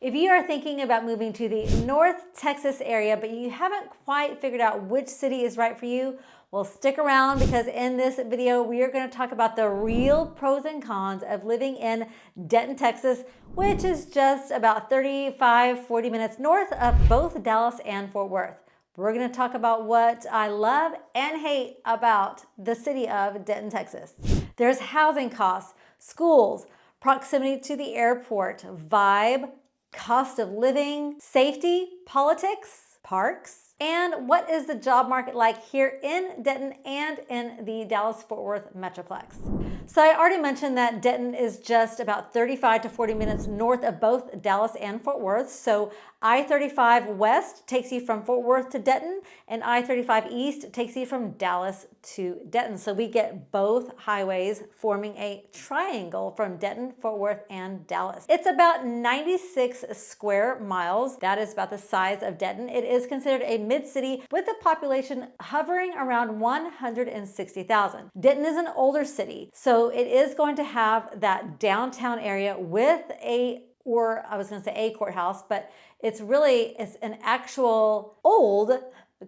If you are thinking about moving to the North Texas area, but you haven't quite figured out which city is right for you, well, stick around because in this video, we are going to talk about the real pros and cons of living in Denton, Texas, which is just about 40 minutes north of both Dallas and Fort Worth. We're going to talk about what I love and hate about the city of Denton, Texas. There's housing costs, schools, proximity to the airport, vibe, cost of living, safety, politics, parks, and what is the job market like here in Denton and in the Dallas-Fort Worth Metroplex. So I already mentioned that Denton is just about 35 to 40 minutes north of both Dallas and Fort Worth. So I-35 West takes you from Fort Worth to Denton, and I-35 East takes you from Dallas to Denton. So we get both highways forming a triangle from Denton, Fort Worth, and Dallas. It's about 96 square miles. That is about the size of Denton. It is considered a mid-city with a population hovering around 160,000. Denton is an older city, so it is going to have that downtown area with a courthouse, but it's an actual old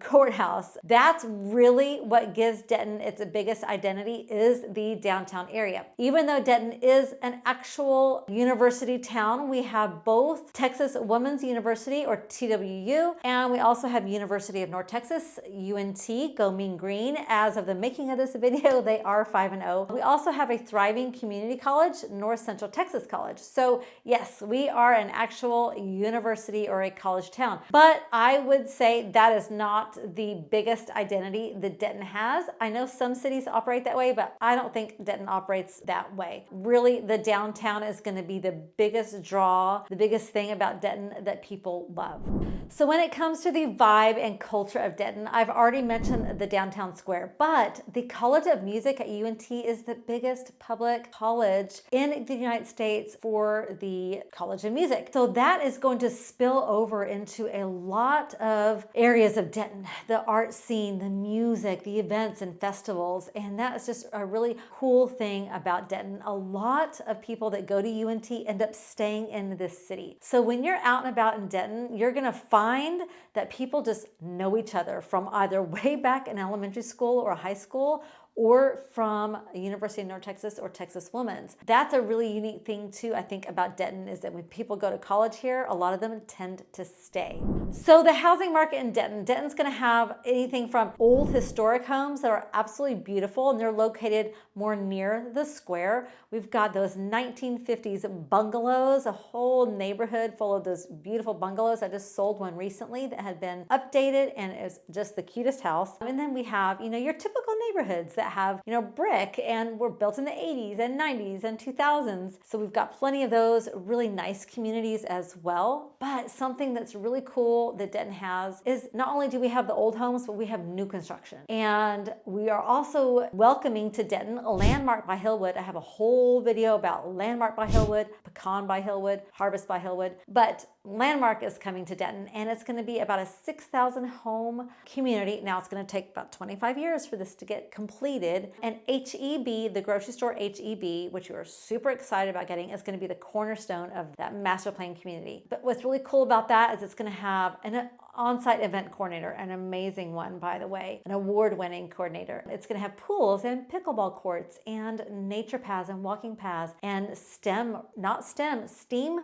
courthouse. That's really what gives Denton its biggest identity, is the downtown area. Even though Denton is an actual university town, we have both Texas Women's University, or TWU, and we also have University of North Texas, UNT, go Mean Green. As of the making of this video, they are 5-0. We also have a thriving community college, North Central Texas College. So yes, we are an actual university or a college town, but I would say that is not the biggest identity that Denton has. I know some cities operate that way, but I don't think Denton operates that way. Really, the downtown is going to be the biggest draw, the biggest thing about Denton that people love. So when it comes to the vibe and culture of Denton, I've already mentioned the downtown square, but the College of Music at UNT is the biggest public college in the United States for the College of Music. So that is going to spill over into a lot of areas of Denton. The art scene, the music, the events and festivals, and that is just a really cool thing about Denton. A lot of people that go to UNT end up staying in this city. So when you're out and about in Denton, you're gonna find that people just know each other from either way back in elementary school or high school, or from University of North Texas or Texas Women's. That's a really unique thing too, I think, about Denton, is that when people go to college here, a lot of them tend to stay. So the housing market in Denton's gonna have anything from old historic homes that are absolutely beautiful, and they're located more near the square. We've got those 1950s bungalows, a whole neighborhood full of those beautiful bungalows. I just sold one recently that had been updated, and it was just the cutest house. And then we have, your typical neighborhoods that have, brick and were built in the 80s and 90s and 2000s. So we've got plenty of those really nice communities as well. But something that's really cool that Denton has is not only do we have the old homes, but we have new construction. And we are also welcoming to Denton a Landmark by Hillwood. I have a whole video about Landmark by Hillwood, Pecan by Hillwood, Harvest by Hillwood. But Landmark is coming to Denton, and it's going to be about a 6,000 home community. Now it's going to take about 25 years for this to get completed. And HEB, the grocery store HEB, which we are super excited about getting, is going to be the cornerstone of that master plan community. But what's really cool about that is it's going to have an on-site event coordinator, an amazing one, by the way, an award-winning coordinator. It's going to have pools and pickleball courts and nature paths and walking paths and STEM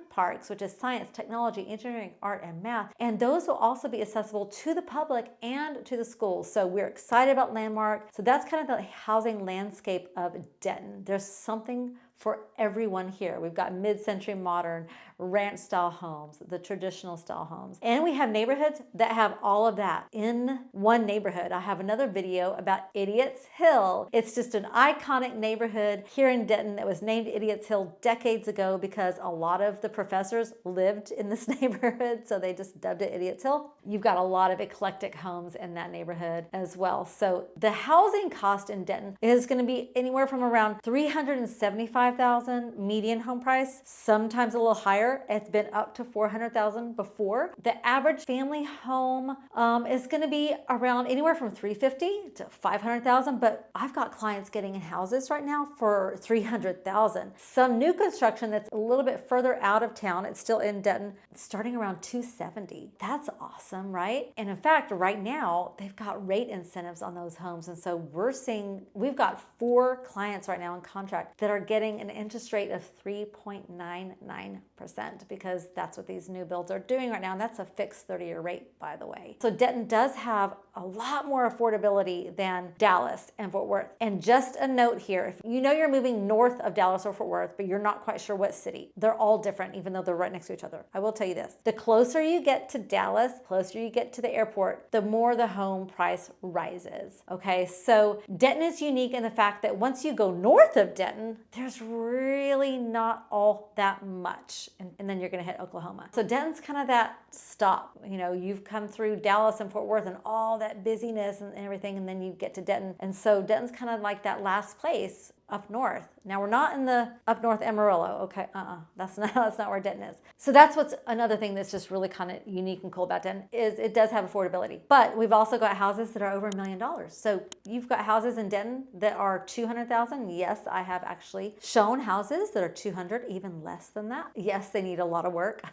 parks, which is science, technology, engineering, art, and math. And those will also be accessible to the public and to the schools. So we're excited about Landmark. So that's kind of the housing landscape of Denton. There's something for everyone here. We've got mid-century modern ranch style homes, the traditional style homes. And we have neighborhoods that have all of that in one neighborhood. I have another video about Idiot's Hill. It's just an iconic neighborhood here in Denton that was named Idiot's Hill decades ago because a lot of the professors lived in this neighborhood, so they just dubbed it Idiot's Hill. You've got a lot of eclectic homes in that neighborhood as well. So the housing cost in Denton is going to be anywhere from around $375 $305,000 median home price, sometimes a little higher. It's been up to $400,000 before. The average family home is going to be around anywhere from $350,000 to $500,000, but I've got clients getting in houses right now for $300,000. Some new construction that's a little bit further out of town, it's still in Denton, starting around $270,000. That's awesome, right? And in fact, right now they've got rate incentives on those homes, and so we've got 4 clients right now in contract that are getting an interest rate of 3.99% because that's what these new builds are doing right now, and that's a fixed 30-year rate, by the way. So Denton does have a lot more affordability than Dallas and Fort Worth. And just a note here, if you know you're moving north of Dallas or Fort Worth, but you're not quite sure what city, they're all different, even though they're right next to each other. I will tell you this, the closer you get to Dallas, closer you get to the airport, the more the home price rises. Okay, so Denton is unique in the fact that once you go north of Denton, there's really not all that much. And then you're gonna hit Oklahoma. So Denton's kind of that stop. You know, you've come through Dallas and Fort Worth and all that busyness and everything, and then you get to Denton. And so Denton's kind of like that last place up north. Now we're not in the up north Amarillo. Okay, that's not where Denton is. So that's what's another thing that's just really kind of unique and cool about Denton is it does have affordability. But we've also got houses that are over $1 million. So you've got houses in Denton that are $200,000. Yes, I have actually shown houses that are $200,000, even less than that. Yes, they need a lot of work.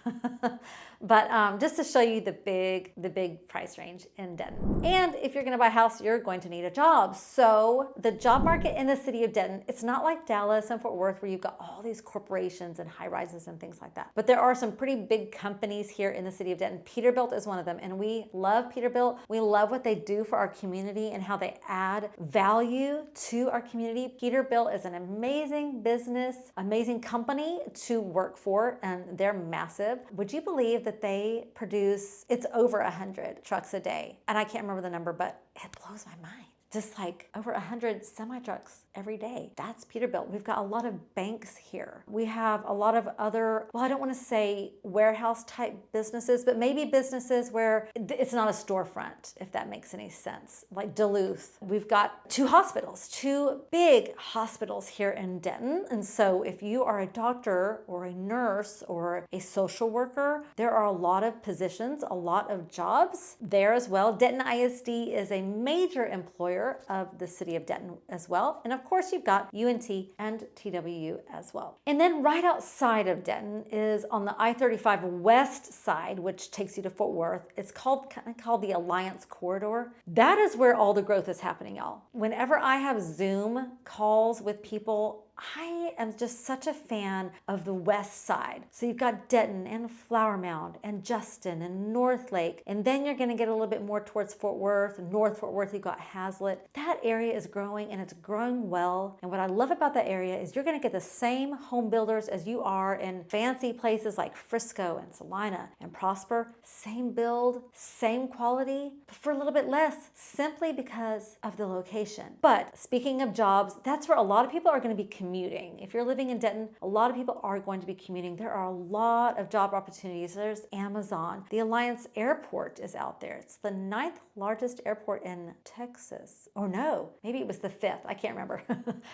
But just to show you the big price range in Denton. And if you're going to buy a house, you're going to need a job. So the job market in the city of Denton, it's not like Dallas and Fort Worth where you've got all these corporations and high rises and things like that. But there are some pretty big companies here in the city of Denton. Peterbilt is one of them, and we love Peterbilt. We love what they do for our community and how they add value to our community. Peterbilt is an amazing business, amazing company to work for, and they're massive. Would you believe that they produce, it's over 100 trucks a day? And I can't remember the number, but it blows my mind. Just like over 100 semi-trucks every day. That's Peterbilt. We've got a lot of banks here. We have a lot of other, well, I don't want to say warehouse type businesses, but maybe businesses where it's not a storefront, if that makes any sense. Like Duluth. We've got 2 hospitals, 2 big hospitals here in Denton. And so if you are a doctor or a nurse or a social worker, there are a lot of positions, a lot of jobs there as well. Denton ISD is a major employer of the city of Denton as well. And of course, you've got UNT and TWU as well. And then right outside of Denton is on the I-35 west side, which takes you to Fort Worth. It's called the Alliance Corridor. That is where all the growth is happening, y'all. Whenever I have Zoom calls with people, I am just such a fan of the west side. So you've got Denton and Flower Mound and Justin and North Lake. And then you're going to get a little bit more towards Fort Worth. North Fort Worth, you've got Hazlet. That area is growing and it's growing well. And what I love about that area is you're going to get the same home builders as you are in fancy places like Frisco and Salina and Prosper. Same build, same quality, but for a little bit less, simply because of the location. But speaking of jobs, that's where a lot of people are going to be commuting. If you're living in Denton, a lot of people are going to be commuting. There are a lot of job opportunities. There's Amazon. The Alliance Airport is out there. It's the 9th largest airport in Texas. Or no, maybe it was the 5th. I can't remember.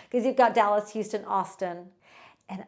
Because you've got Dallas, Houston, Austin, and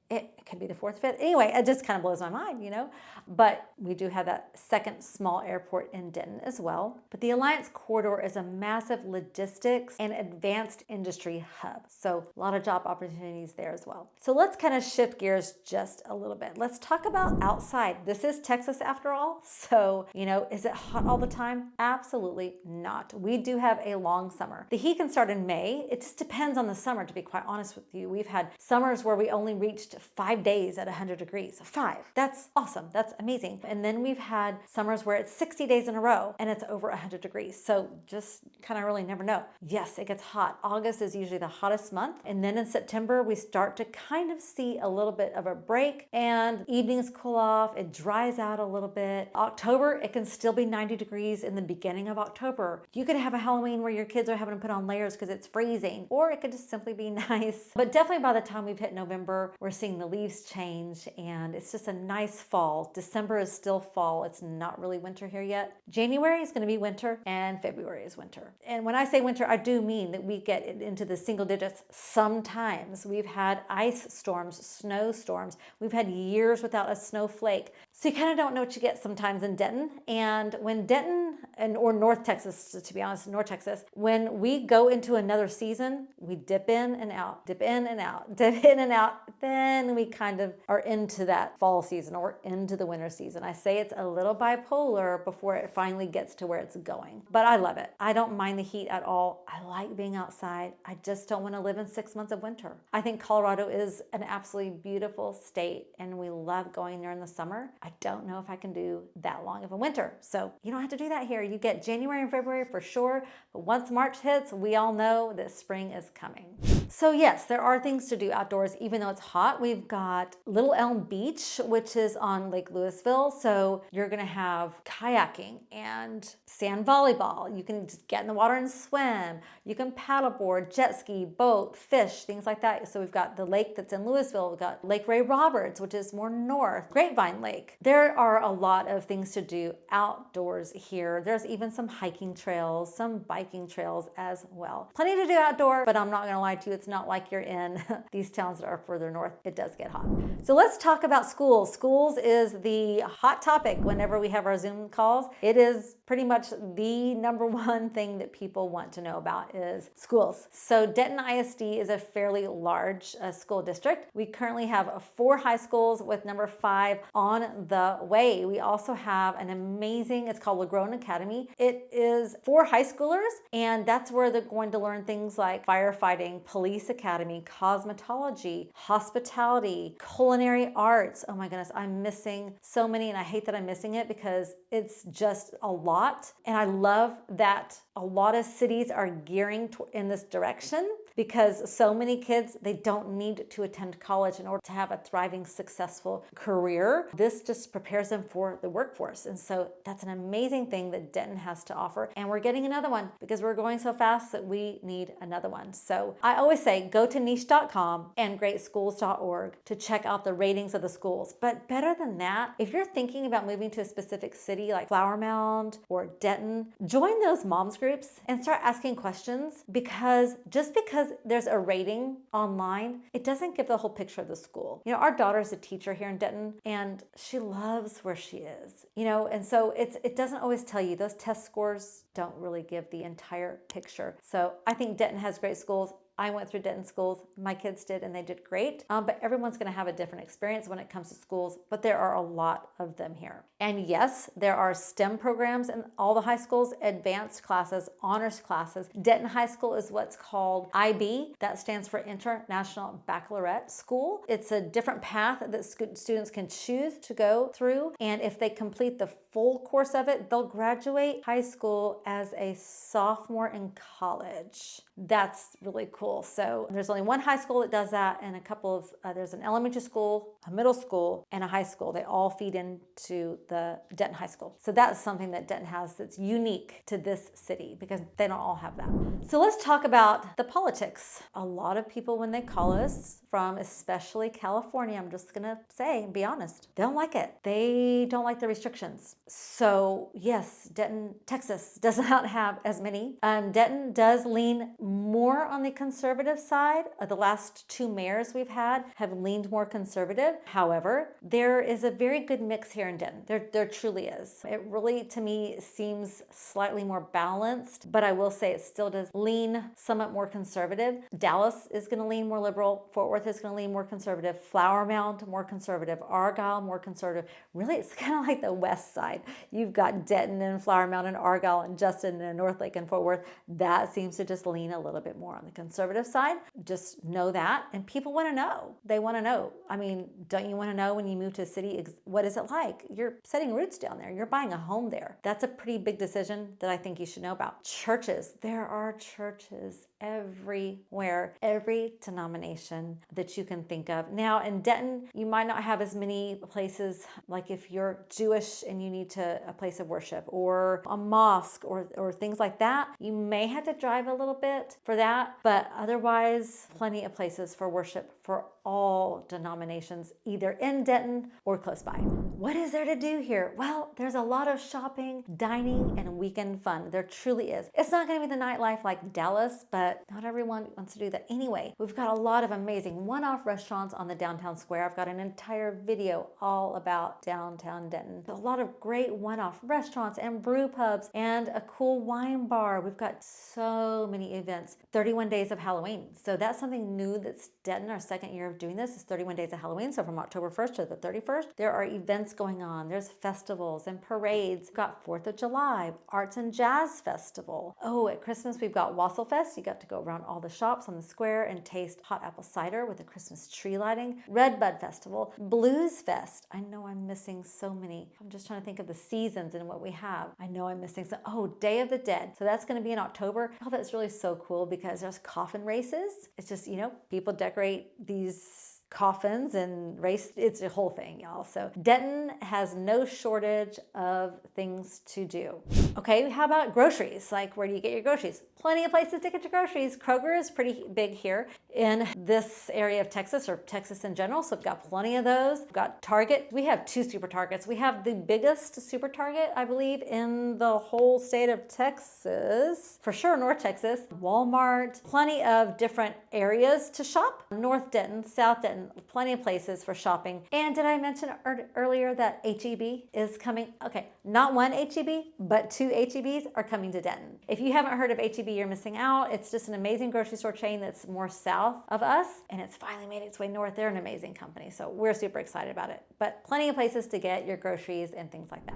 it could be the 4th, 5th. Anyway, it just kind of blows my mind, you know. But we do have that second small airport in Denton as well. But the Alliance Corridor is a massive logistics and advanced industry hub. So a lot of job opportunities there as well. So let's kind of shift gears just a little bit. Let's talk about outside. This is Texas after all. So, you know, is it hot all the time? Absolutely not. We do have a long summer. The heat can start in May. It just depends on the summer, to be quite honest with you. We've had summers where we only reached 5 days at 100 degrees. 5. That's awesome. That's amazing. And then we've had summers where it's 60 days in a row and it's over 100 degrees. So just kind of really never know. Yes, it gets hot. August is usually the hottest month. And then in September, we start to kind of see a little bit of a break and evenings cool off. It dries out a little bit. October, it can still be 90 degrees in the beginning of October. You could have a Halloween where your kids are having to put on layers because it's freezing, or it could just simply be nice. But definitely by the time we've hit November, we're seeing seeing the leaves change, and it's just a nice fall. December is still fall. It's not really winter here yet. January is going to be winter, and February is winter. And when I say winter, I do mean that we get into the single digits sometimes. We've had ice storms, snowstorms. We've had years without a snowflake. So you kind of don't know what you get sometimes in Denton. And when Denton, or North Texas, to be honest, North Texas, when we go into another season, we dip in and out, dip in and out, dip in and out. Then we kind of are into that fall season or into the winter season. I say it's a little bipolar before it finally gets to where it's going. But I love it. I don't mind the heat at all. I like being outside. I just don't want to live in 6 months of winter. I think Colorado is an absolutely beautiful state, and we love going there in the summer. I don't know if I can do that long of a winter. So you don't have to do that here. You get January and February for sure. But once March hits, we all know that spring is coming. So yes, there are things to do outdoors, even though it's hot. We've got Little Elm Beach, which is on Lake Louisville. So you're going to have kayaking and sand volleyball. You can just get in the water and swim. You can paddleboard, jet ski, boat, fish, things like that. So we've got the lake that's in Louisville. We've got Lake Ray Roberts, which is more north, Grapevine Lake. There are a lot of things to do outdoors here. There's even some hiking trails, some biking trails as well. Plenty to do outdoor, but I'm not going to lie to you. It's not like you're in these towns that are further north. It does get hot. So let's talk about schools. Schools is the hot topic whenever we have our Zoom calls. It is pretty much the number one thing that people want to know about is schools. So Denton ISD is a fairly large school district. We currently have 4 high schools with number 5 on the way. We also have an amazing, it's called LaGrone Academy. It is for high schoolers, and that's where they're going to learn things like firefighting, police academy, cosmetology, hospitality, culinary arts. Oh my goodness, I'm missing so many, and I hate that I'm missing it because it's just a lot. And I love that a lot of cities are gearing in this direction because so many kids, they don't need to attend college in order to have a thriving, successful career. This just prepares them for the workforce. And so that's an amazing thing that Denton has to offer. And we're getting another one because we're going so fast that we need another one. So I always say, go to niche.com and greatschools.org to check out the ratings of the schools. But better than that, if you're thinking about moving to a specific city like Flower Mound or Denton, join those moms groups and start asking questions, because just because there's a rating online, it doesn't give the whole picture of the school. You know, our daughter's a teacher here in Denton, and she loves where she is, you know, and so it doesn't always tell you. Those test scores don't really give the entire picture. So I think Denton has great schools. I went through Denton schools, my kids did, and they did great. But everyone's going to have a different experience when it comes to schools, but there are a lot of them here. And yes, there are STEM programs in all the high schools, advanced classes, honors classes. Denton High School is what's called IB. That stands for International Baccalaureate School. It's a different path that students can choose to go through. And if they complete the full course of it, they'll graduate high school as a sophomore in college. That's really cool. So there's only one high school that does that, and a couple of, there's an elementary school, a middle school, and a high school. They all feed into the Denton High School. So that's something that Denton has that's unique to this city because they don't all have that. So let's talk about the politics. A lot of people, when they call us from especially California, I'm just gonna say and be honest, they don't like it. They don't like the restrictions. So yes, Denton, Texas does not have as many. Denton does lean more on the conservative side. The last 2 mayors we've had have leaned more conservative. However, there is a very good mix here in Denton. There truly is. It really, to me, seems slightly more balanced, but I will say it still does lean somewhat more conservative. Dallas is going to lean more liberal. Fort Worth is going to lean more conservative. Flower Mound, more conservative. Argyle, more conservative. Really, it's kind of like the west side. You've got Denton and Flower Mound and Argyle and Justin and Northlake and Fort Worth. That seems to just lean a little bit more on the conservative side. Just know that. And people want to know. They want to know. I mean, don't you want to know when you move to a city, what is it like? You're setting roots down there. You're buying a home there. That's a pretty big decision that I think you should know about. Churches. There are churches everywhere, every denomination that you can think of. Now in Denton, you might not have as many places, like if you're Jewish and you need a place of worship or a mosque or things like that, you may have to drive a little bit for that, but otherwise plenty of places for worship for all denominations, either in Denton or close by. What is there to do here? Well, there's a lot of shopping, dining, and weekend fun. There truly is. It's not going to be the nightlife like Dallas, but not everyone wants to do that anyway. We've got a lot of amazing one-off restaurants on the downtown square. I've got an entire video all about downtown Denton. A lot of great one-off restaurants and brew pubs and a cool wine bar. We've got so many events. 31 days of Halloween. So that's something new that's Denton, our second year of doing this, is 31 days of Halloween. So from October 1st to the 31st, there are events going on. There's festivals and parades. We've got 4th of July, Arts and Jazz Festival. Oh, at Christmas, we've got Wassail Fest. You got to go around all the shops on the square and taste hot apple cider with the Christmas tree lighting. Red Bud Festival, Blues Fest. I know I'm missing so many. I'm just trying to think of the seasons and what we have. I know I'm missing some. Oh, Day of the Dead. So that's going to be in October. Oh, that's really so cool because there's coffin races. It's just, people decorate these coffins and race. It's a whole thing, y'all. So Denton has no shortage of things to do. Okay, how about groceries? Like, where do you get your groceries? Plenty of places to get your groceries. Kroger is pretty big here in this area of Texas, or Texas in general. So we've got plenty of those. We've got Target. We have 2 super Targets. We have the biggest super Target, I believe, in the whole state of Texas. For sure, North Texas. Walmart. Plenty of different areas to shop. North Denton, South Denton, plenty of places for shopping. And did I mention earlier that H-E-B is coming? Okay, not one H-E-B, but 2 H-E-Bs are coming to Denton. If you haven't heard of H-E-B, you're missing out. It's just an amazing grocery store chain that's more south of us, and it's finally made its way north. They're an amazing company, so we're super excited about it. But plenty of places to get your groceries and things like that.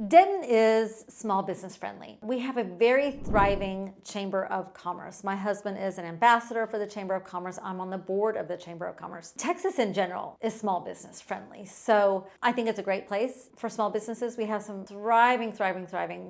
Denton is small business friendly. We have a very thriving Chamber of Commerce. My husband is an ambassador for the Chamber of Commerce. I'm on the board of the Chamber of Commerce. Texas in general is small business friendly. So I think it's a great place for small businesses. We have some thriving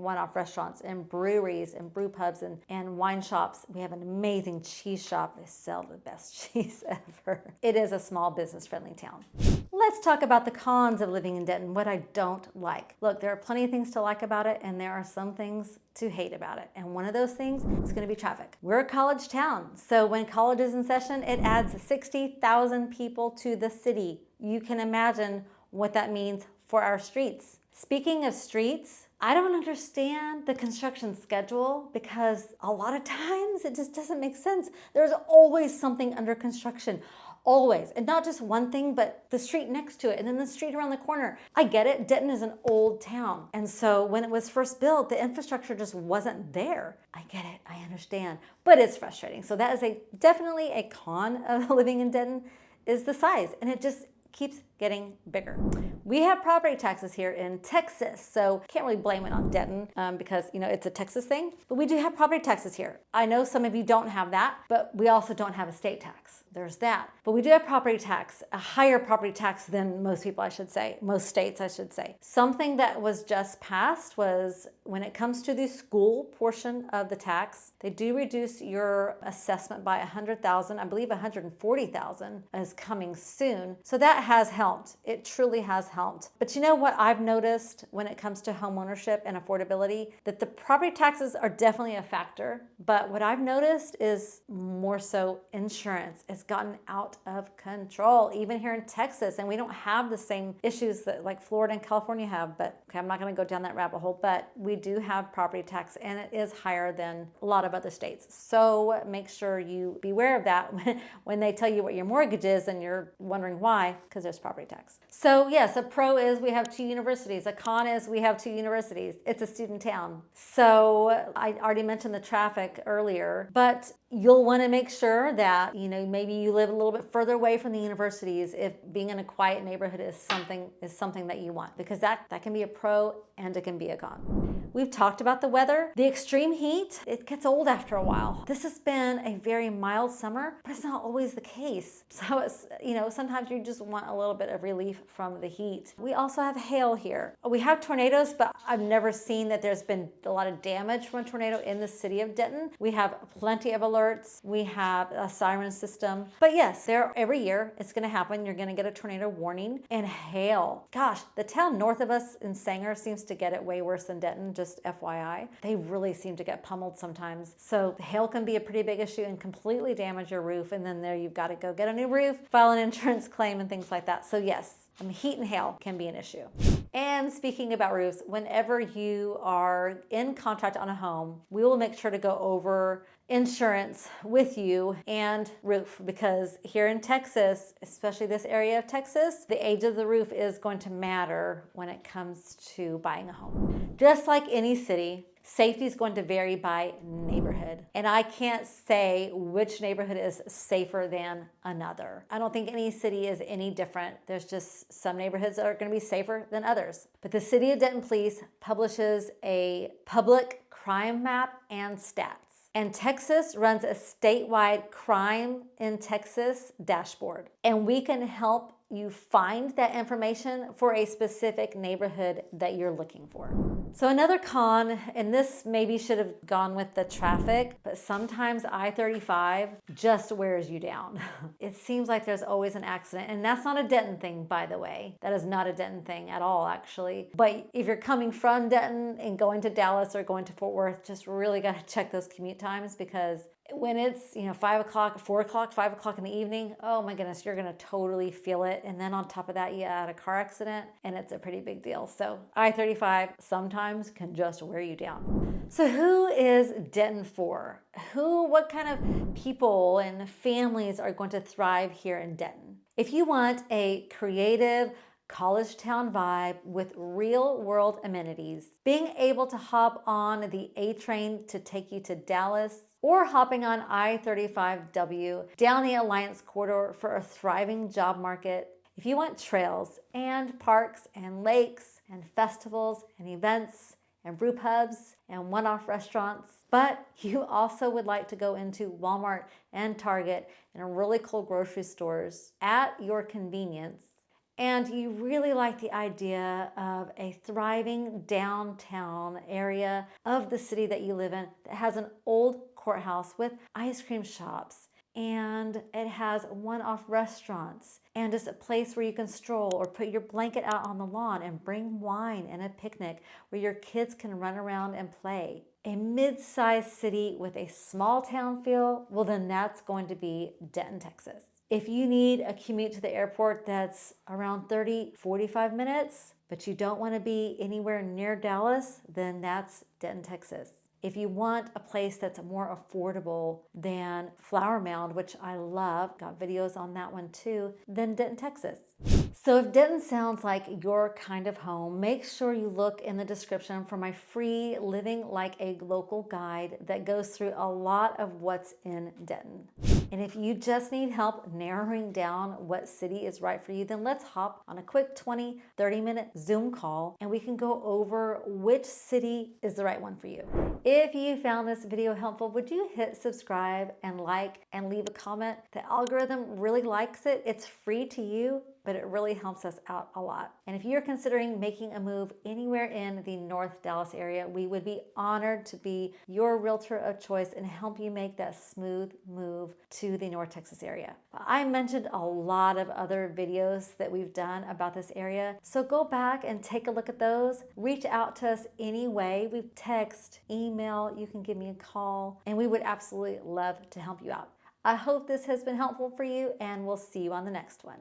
one-off restaurants and breweries and brew pubs and wine shops. We have an amazing cheese shop. They sell the best cheese ever. It is a small business friendly town. Let's talk about the cons of living in Denton, what I don't like. Look, there are plenty of things to like about it, and there are some things to hate about it. And one of those things is going to be traffic. We're a college town, so when college is in session, it adds 60,000 people to the city. You can imagine what that means for our streets. Speaking of streets, I don't understand the construction schedule because a lot of times it just doesn't make sense. There's always something under construction. Always. And not just one thing, but the street next to it and then the street around the corner. I get it. Denton is an old town. And so when it was first built, the infrastructure just wasn't there. I get it. I understand. But it's frustrating. So that is definitely a con of living in Denton, is the size. And it just keeps getting bigger. We have property taxes here in Texas, so can't really blame it on Denton because it's a Texas thing, but we do have property taxes here. I know some of you don't have that, but we also don't have a state tax. There's that. But we do have property tax, a higher property tax than most people, most states, I should say. Something that was just passed was when it comes to the school portion of the tax, they do reduce your assessment by $100,000. I believe $140,000 is coming soon. So that has helped. It truly has helped. But you know what I've noticed when it comes to home ownership and affordability? That the property taxes are definitely a factor. But what I've noticed is more so insurance. It's gotten out of control, even here in Texas. And we don't have the same issues that like Florida and California have. But okay, I'm not going to go down that rabbit hole. But we do have property tax, and it is higher than a lot of other states. So make sure you be aware of that when they tell you what your mortgage is and you're wondering why, because there's property tax. So yes, a pro is we have 2 universities. A con is we have 2 universities. It's a student town. So I already mentioned the traffic earlier, but you'll want to make sure that, maybe you live a little bit further away from the universities if being in a quiet neighborhood is something that you want, because that can be a pro and it can be a con. We've talked about the weather. The extreme heat, it gets old after a while. This has been a very mild summer, but it's not always the case. So it's, sometimes you just want a little bit of relief from the heat. We also have hail here. We have tornadoes, but I've never seen that there's been a lot of damage from a tornado in the city of Denton. We have plenty of alerts. We have a siren system. But yes, every year it's going to happen. You're going to get a tornado warning and hail. Gosh, the town north of us in Sanger seems to get it way worse than Denton, just FYI. They really seem to get pummeled sometimes. So hail can be a pretty big issue and completely damage your roof. And then there you've got to go get a new roof, file an insurance claim and things like that. So yes, heat and hail can be an issue. And speaking about roofs, whenever you are in contract on a home, we will make sure to go over insurance with you and roof, because here in Texas, especially this area of Texas, the age of the roof is going to matter when it comes to buying a home. Just like any city, safety is going to vary by neighborhood. And I can't say which neighborhood is safer than another. I don't think any city is any different. There's just some neighborhoods that are going to be safer than others. But the City of Denton Police publishes a public crime map and stats. And Texas runs a statewide crime in Texas dashboard. And we can help you find that information for a specific neighborhood that you're looking for. So another con, and this maybe should have gone with the traffic, but sometimes I-35 just wears you down. It seems like there's always an accident, and that's not a Denton thing, by the way. That is not a Denton thing at all, actually. But if you're coming from Denton and going to Dallas or going to Fort Worth, just really got to check those commute times, because when it's 5 o'clock, 4 o'clock, 5 o'clock in the evening, oh my goodness, you're gonna totally feel it. And then on top of that, you add a car accident and it's a pretty big deal. So I-35 sometimes can just wear you down. So who is Denton for? What kind of people and families are going to thrive here in Denton? If you want a creative, college town vibe with real world amenities, being able to hop on the A train to take you to Dallas, or hopping on I-35W down the Alliance Corridor for a thriving job market. If you want trails and parks and lakes and festivals and events and brew pubs and one-off restaurants, but you also would like to go into Walmart and Target and really cool grocery stores at your convenience, and you really like the idea of a thriving downtown area of the city that you live in that has an old courthouse with ice cream shops, and it has one-off restaurants, and just a place where you can stroll or put your blanket out on the lawn and bring wine and a picnic where your kids can run around and play. A mid-sized city with a small town feel, well then that's going to be Denton, Texas. If you need a commute to the airport that's around 30-45 minutes, but you don't want to be anywhere near Dallas, then that's Denton, Texas. If you want a place that's more affordable than Flower Mound, which I love, got videos on that one too, then Denton, Texas. So if Denton sounds like your kind of home, make sure you look in the description for my free Living Like a Local guide that goes through a lot of what's in Denton. And if you just need help narrowing down what city is right for you, then let's hop on a quick 20-30 minute Zoom call and we can go over which city is the right one for you. If you found this video helpful, would you hit subscribe and like and leave a comment? The algorithm really likes it. It's free to you, but it really helps us out a lot. And if you're considering making a move anywhere in the North Dallas area, we would be honored to be your realtor of choice and help you make that smooth move to the North Texas area. I mentioned a lot of other videos that we've done about this area, so go back and take a look at those. Reach out to us anyway. We text, email, you can give me a call, and we would absolutely love to help you out. I hope this has been helpful for you, and we'll see you on the next one.